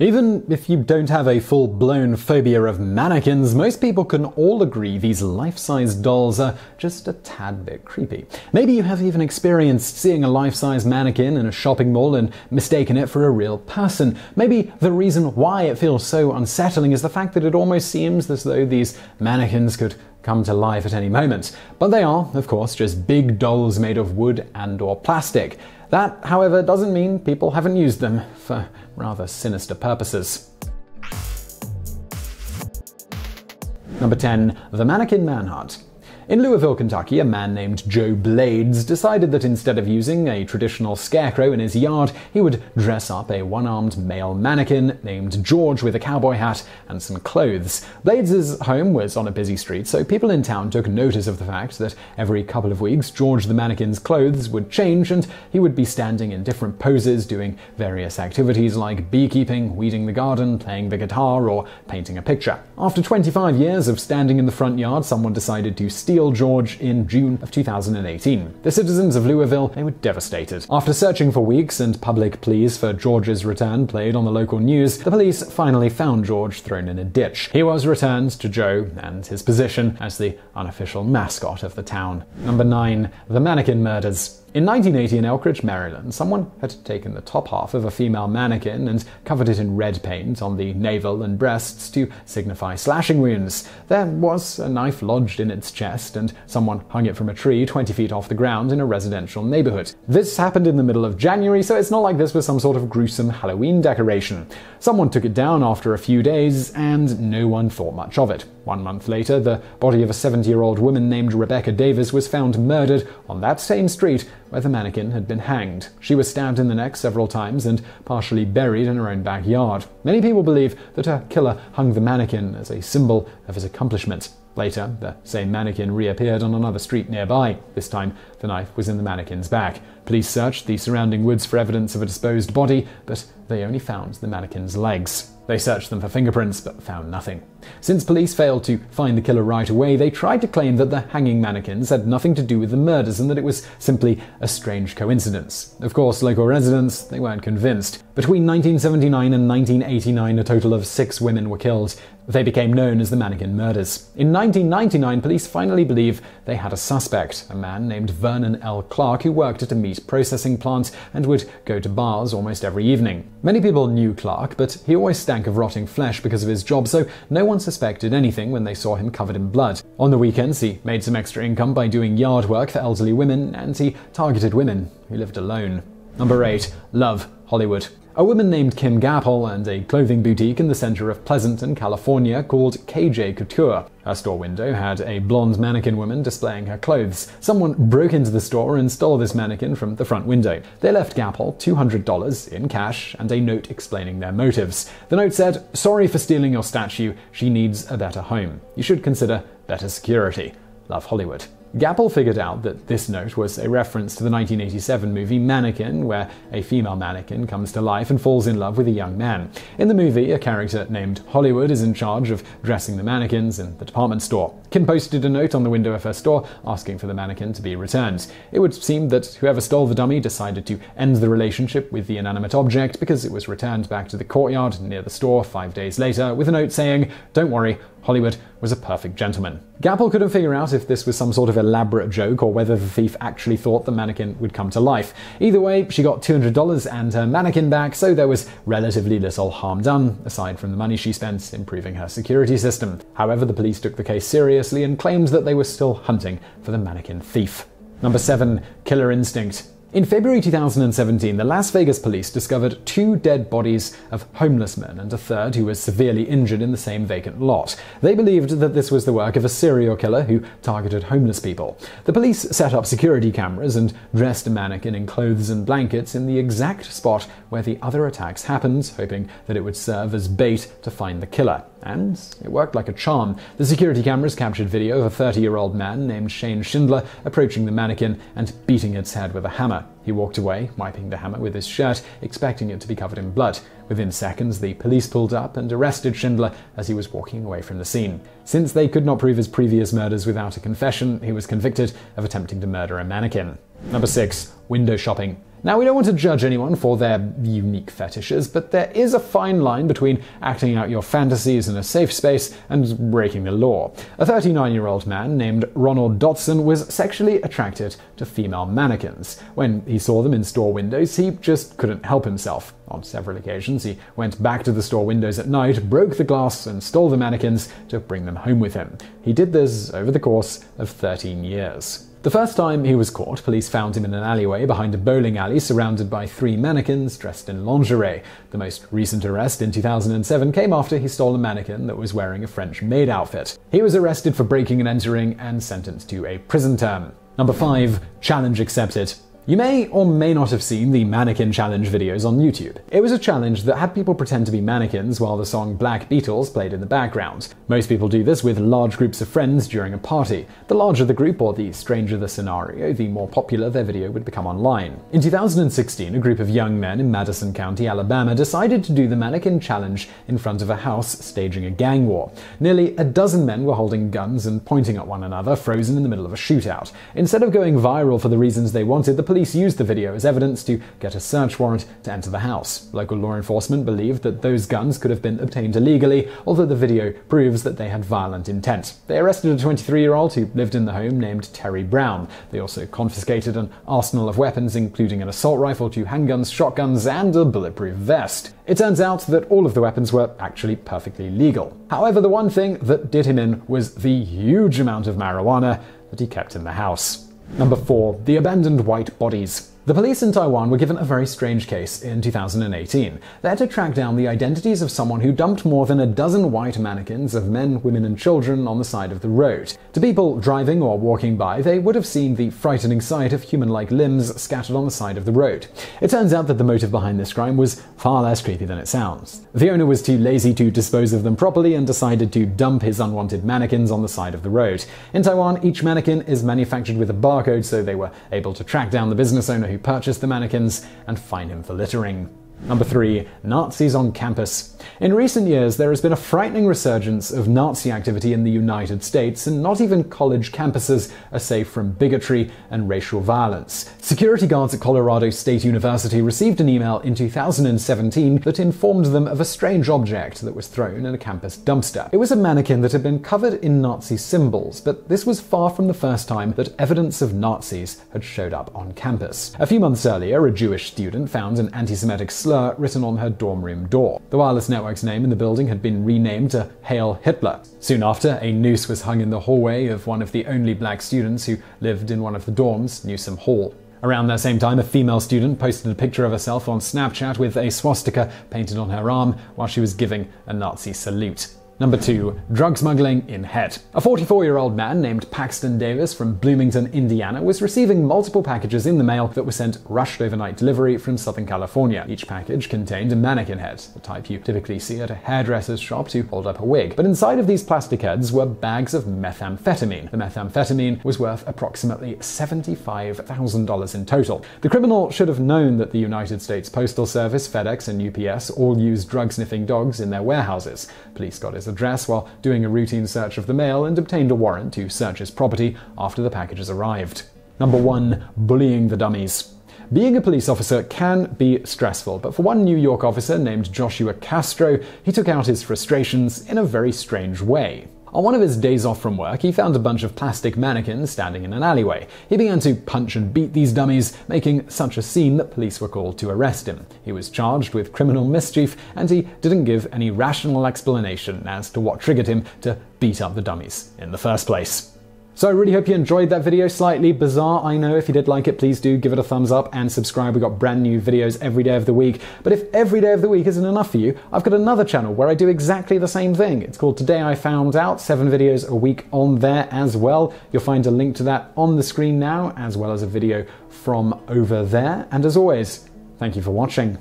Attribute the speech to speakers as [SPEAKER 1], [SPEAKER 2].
[SPEAKER 1] Even if you don't have a full-blown phobia of mannequins, most people can all agree these life-size dolls are just a tad bit creepy. Maybe you have even experienced seeing a life-size mannequin in a shopping mall and mistaken it for a real person. Maybe the reason why it feels so unsettling is the fact that it almost seems as though these mannequins could come to life at any moment. But they are, of course, just big dolls made of wood and/or plastic. That, however, doesn't mean people haven't used them for rather sinister purposes. Number 10. The Mannequin Manhunt. In Louisville, Kentucky, a man named Joe Blades decided that instead of using a traditional scarecrow in his yard, he would dress up a one-armed male mannequin named George with a cowboy hat and some clothes. Blades' home was on a busy street, so people in town took notice of the fact that every couple of weeks George the mannequin's clothes would change and he would be standing in different poses doing various activities like beekeeping, weeding the garden, playing the guitar, or painting a picture. After 25 years of standing in the front yard, someone decided to steal George in June of 2018. The citizens of Louisville, they were devastated. After searching for weeks and public pleas for George's return played on the local news, the police finally found George thrown in a ditch. He was returned to Joe and his position as the unofficial mascot of the town. Number 9. The Mannequin Murders. In 1980 in Elkridge, Maryland, someone had taken the top half of a female mannequin and covered it in red paint on the navel and breasts to signify slashing wounds. There was a knife lodged in its chest, and someone hung it from a tree 20 feet off the ground in a residential neighborhood. This happened in the middle of January, so it's not like this was some sort of gruesome Halloween decoration. Someone took it down after a few days, and no one thought much of it. 1 month later, the body of a 70-year-old woman named Rebecca Davis was found murdered on that same street where the mannequin had been hanged. She was stabbed in the neck several times and partially buried in her own backyard. Many people believe that her killer hung the mannequin as a symbol of his accomplishment. Later, the same mannequin reappeared on another street nearby. This time, the knife was in the mannequin's back. Police searched the surrounding woods for evidence of a disposed body, but they only found the mannequin's legs. They searched them for fingerprints, but found nothing. Since police failed to find the killer right away, they tried to claim that the hanging mannequins had nothing to do with the murders and that it was simply a strange coincidence. Of course, local residents, they weren't convinced. Between 1979 and 1989, a total of 6 women were killed. They became known as the Mannequin Murders. In 1999, police finally believe they had a suspect, a man named Vernon L. Clark who worked at a meat processing plant and would go to bars almost every evening. Many people knew Clark, but he always stank of rotting flesh because of his job, so no one suspected anything when they saw him covered in blood. On the weekends, he made some extra income by doing yard work for elderly women, and he targeted women who lived alone. Number 8. Love Hollywood. A woman named Kim Gapple and a clothing boutique in the center of Pleasanton, California called KJ Couture. Her store window had a blonde mannequin woman displaying her clothes. Someone broke into the store and stole this mannequin from the front window. They left Gapple $200 in cash and a note explaining their motives. The note said, "Sorry for stealing your statue. She needs a better home. You should consider better security. Love Hollywood." Gapple figured out that this note was a reference to the 1987 movie Mannequin, where a female mannequin comes to life and falls in love with a young man. In the movie, a character named Hollywood is in charge of dressing the mannequins in the department store. Kim posted a note on the window of her store asking for the mannequin to be returned. It would seem that whoever stole the dummy decided to end the relationship with the inanimate object because it was returned back to the courtyard near the store 5 days later with a note saying, "Don't worry, Hollywood was a perfect gentleman." Gapple couldn't figure out if this was some sort of elaborate joke or whether the thief actually thought the mannequin would come to life. Either way, she got $200 and her mannequin back, so there was relatively little harm done, aside from the money she spent improving her security system. However, the police took the case seriously and claimed that they were still hunting for the mannequin thief. Number 7. Killer Instinct. In February 2017, the Las Vegas police discovered 2 dead bodies of homeless men and a third who was severely injured in the same vacant lot. They believed that this was the work of a serial killer who targeted homeless people. The police set up security cameras and dressed a mannequin in clothes and blankets in the exact spot where the other attacks happened, hoping that it would serve as bait to find the killer. And it worked like a charm. The security cameras captured video of a 30-year-old man named Shane Schindler approaching the mannequin and beating its head with a hammer. He walked away, wiping the hammer with his shirt, expecting it to be covered in blood. Within seconds, the police pulled up and arrested Schindler as he was walking away from the scene. Since they could not prove his previous murders without a confession, he was convicted of attempting to murder a mannequin. Number 6. Window shopping. Now, we don't want to judge anyone for their unique fetishes, but there is a fine line between acting out your fantasies in a safe space and breaking the law. A 39-year-old man named Ronald Dotson was sexually attracted to female mannequins. When he saw them in store windows, he just couldn't help himself. On several occasions, he went back to the store windows at night, broke the glass, and stole the mannequins to bring them home with him. He did this over the course of 13 years. The first time he was caught, police found him in an alleyway behind a bowling alley surrounded by 3 mannequins dressed in lingerie. The most recent arrest in 2007 came after he stole a mannequin that was wearing a French maid outfit. He was arrested for breaking and entering and sentenced to a prison term. Number 5. Challenge accepted. You may or may not have seen the Mannequin Challenge videos on YouTube. It was a challenge that had people pretend to be mannequins while the song Black Beatles played in the background. Most people do this with large groups of friends during a party. The larger the group or the stranger the scenario, the more popular their video would become online. In 2016, a group of young men in Madison County, Alabama decided to do the Mannequin Challenge in front of a house, staging a gang war. Nearly a dozen men were holding guns and pointing at one another, frozen in the middle of a shootout. Instead of going viral for the reasons they wanted, the police used the video as evidence to get a search warrant to enter the house. Local law enforcement believed that those guns could have been obtained illegally, although the video proves that they had violent intent. They arrested a 23-year-old who lived in the home named Terry Brown. They also confiscated an arsenal of weapons, including an assault rifle, 2 handguns, shotguns, and a bulletproof vest. It turns out that all of the weapons were actually perfectly legal. However, the one thing that did him in was the huge amount of marijuana that he kept in the house. Number 4. The abandoned white bodies. The police in Taiwan were given a very strange case in 2018. They had to track down the identities of someone who dumped more than a dozen white mannequins of men, women, and children on the side of the road. To people driving or walking by, they would have seen the frightening sight of human-like limbs scattered on the side of the road. It turns out that the motive behind this crime was far less creepy than it sounds. The owner was too lazy to dispose of them properly and decided to dump his unwanted mannequins on the side of the road. In Taiwan, each mannequin is manufactured with a barcode, so they were able to track down the business owner who purchased the mannequins and fine him for littering. Number 3. Nazis on campus. In recent years, there has been a frightening resurgence of Nazi activity in the United States, and not even college campuses are safe from bigotry and racial violence. Security guards at Colorado State University received an email in 2017 that informed them of a strange object that was thrown in a campus dumpster. It was a mannequin that had been covered in Nazi symbols, but this was far from the first time that evidence of Nazis had showed up on campus. A few months earlier, a Jewish student found an anti-Semitic slur written on her dorm room door. The wireless network's name in the building had been renamed to Hail Hitler. Soon after, a noose was hung in the hallway of one of the only black students who lived in one of the dorms, Newsom Hall. Around that same time, a female student posted a picture of herself on Snapchat with a swastika painted on her arm while she was giving a Nazi salute. Number 2. Drug smuggling in head. A 44-year-old man named Paxton Davis from Bloomington, Indiana, was receiving multiple packages in the mail that were sent rushed overnight delivery from Southern California. Each package contained a mannequin head, the type you typically see at a hairdresser's shop to hold up a wig. But inside of these plastic heads were bags of methamphetamine. The methamphetamine was worth approximately $75,000 in total. The criminal should have known that the United States Postal Service, FedEx, and UPS all use drug-sniffing dogs in their warehouses. Police got his address while doing a routine search of the mail and obtained a warrant to search his property after the packages arrived. Number 1. Bullying the dummies. Being a police officer can be stressful, but for one New York officer named Joshua Castro, he took out his frustrations in a very strange way. On one of his days off from work, he found a bunch of plastic mannequins standing in an alleyway. He began to punch and beat these dummies, making such a scene that police were called to arrest him. He was charged with criminal mischief, and he didn't give any rational explanation as to what triggered him to beat up the dummies in the first place. So I really hope you enjoyed that video. Slightly bizarre, I know. If you did like it, please do give it a thumbs up and subscribe. We've got brand new videos every day of the week. But if every day of the week isn't enough for you, I've got another channel where I do exactly the same thing. It's called Today I Found Out. 7 videos a week on there as well. You'll find a link to that on the screen now, as well as a video from over there. And as always, thank you for watching.